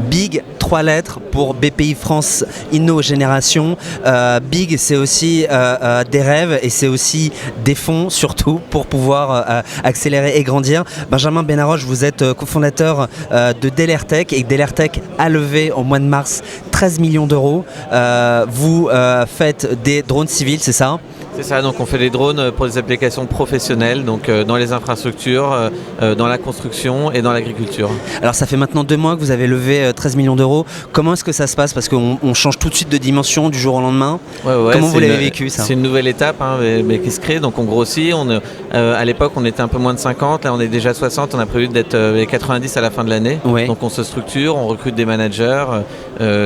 Big, 3 lettres pour BPI France Inno Génération. Big, c'est aussi des rêves et c'est aussi des fonds, surtout pour pouvoir accélérer et grandir. Benjamin Benaroche, vous êtes cofondateur de Delertech et Delertech a levé au mois de mars 13 millions d'euros. Vous faites des drones civils, c'est ça ? C'est ça, donc on fait des drones pour des applications professionnelles, donc dans les infrastructures, dans la construction et dans l'agriculture. Alors ça fait maintenant 2 mois que vous avez levé 13 millions d'euros. Comment est-ce que ça se passe ? Parce qu'on change tout de suite de dimension du jour au lendemain. Ouais, comment vous l'avez vécu ça ? C'est une nouvelle étape mais qui se crée, donc on grossit. À l'époque on était un peu moins de 50, là on est déjà 60, on a prévu d'être 90 à la fin de l'année. Ouais. Donc on se structure, on recrute des managers,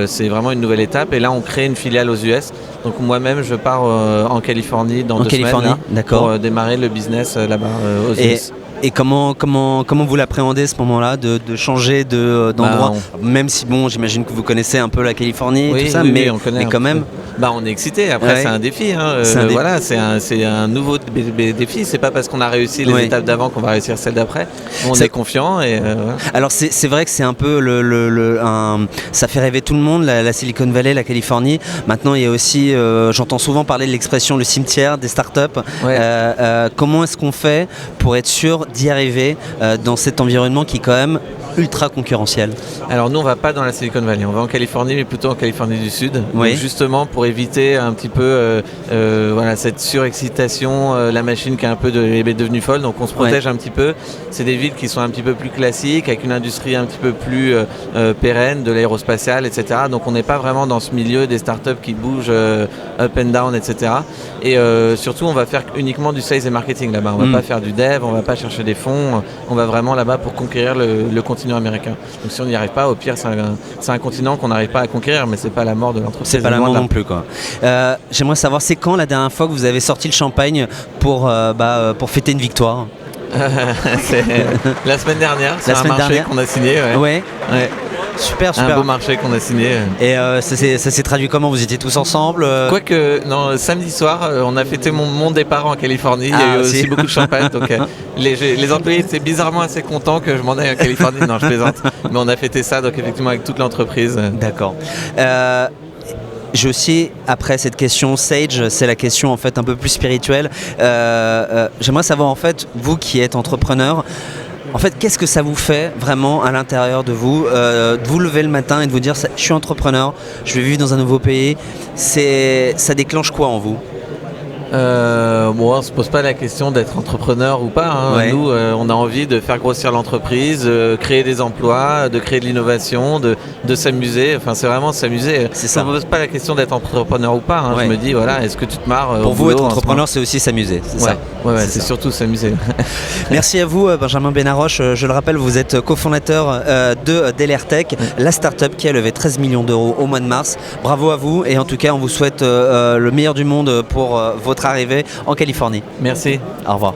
c'est vraiment une nouvelle étape et là on crée une filiale aux US. Donc moi-même je pars en Californie dans 2 semaines pour démarrer le business là-bas aux US. Et comment vous l'appréhendez ce moment-là de changer d'endroit, même si bon, j'imagine que vous connaissez un peu la Californie et oui, tout ça, oui, mais on connaît quand même. On est excité. Après, c'est un défi. Voilà, c'est un nouveau défi. C'est pas parce qu'on a réussi les étapes d'avant qu'on va réussir celles d'après. On est confiant. Alors c'est vrai que c'est un peu ça fait rêver tout le monde, la Silicon Valley, la Californie. Maintenant, il y a aussi, j'entends souvent parler de l'expression le cimetière des startups. Ouais. Comment est-ce qu'on fait pour être sûr d'y arriver dans cet environnement qui est quand même ultra concurrentiel? Alors nous on va pas dans la Silicon Valley, on va en Californie mais plutôt en Californie du Sud. Oui. Donc justement pour éviter un petit peu cette surexcitation, la machine qui est un peu devenue folle, donc on se protège un petit peu. C'est des villes qui sont un petit peu plus classiques, avec une industrie un petit peu plus pérenne, de l'aérospatiale, etc. Donc on n'est pas vraiment dans ce milieu des startups qui bougent up and down, etc. Et surtout on va faire uniquement du sales et marketing là-bas, on va pas faire du dev, on va pas chercher des fonds, on va vraiment là-bas pour conquérir le continent américain. Donc si on n'y arrive pas, au pire c'est un continent qu'on n'arrive pas à conquérir, mais c'est pas la mort de l'entreprise. C'est pas la mort non plus quoi. J'aimerais savoir, c'est quand la dernière fois que vous avez sorti le champagne pour fêter une victoire? C'est la semaine dernière, c'est un marché qu'on a signé. Ouais. Super. Un beau marché qu'on a signé. Et ça s'est traduit comment? Vous étiez tous ensemble? Quoique, non, samedi soir, on a fêté mon départ en Californie. Il y a eu aussi beaucoup de champagne. Donc les employés étaient bizarrement assez contents que je m'en aille en Californie. Non, je plaisante. Mais on a fêté ça, donc effectivement, avec toute l'entreprise. D'accord. J'ai aussi, après cette question Sage, c'est la question en fait un peu plus spirituelle. J'aimerais savoir en fait, vous qui êtes entrepreneur, en fait, qu'est-ce que ça vous fait vraiment à l'intérieur de vous, de vous lever le matin et de vous dire je suis entrepreneur, je vais vivre dans un nouveau pays. Ça déclenche quoi en vous? On ne se pose pas la question d'être entrepreneur ou pas. Nous, on a envie de faire grossir l'entreprise, créer des emplois, de créer de l'innovation, de s'amuser. Enfin, c'est vraiment s'amuser. Ça ne me pose pas la question d'être entrepreneur ou pas. Je me dis, voilà, est-ce que tu te marres pour vous, être entrepreneur, c'est aussi s'amuser. Ça. C'est surtout s'amuser. Merci à vous, Benjamin Benaroche. Je le rappelle, vous êtes cofondateur de Delertech, la start-up qui a levé 13 millions d'euros au mois de mars. Bravo à vous et en tout cas, on vous souhaite le meilleur du monde pour votre arrivée en Californie. Merci. Au revoir.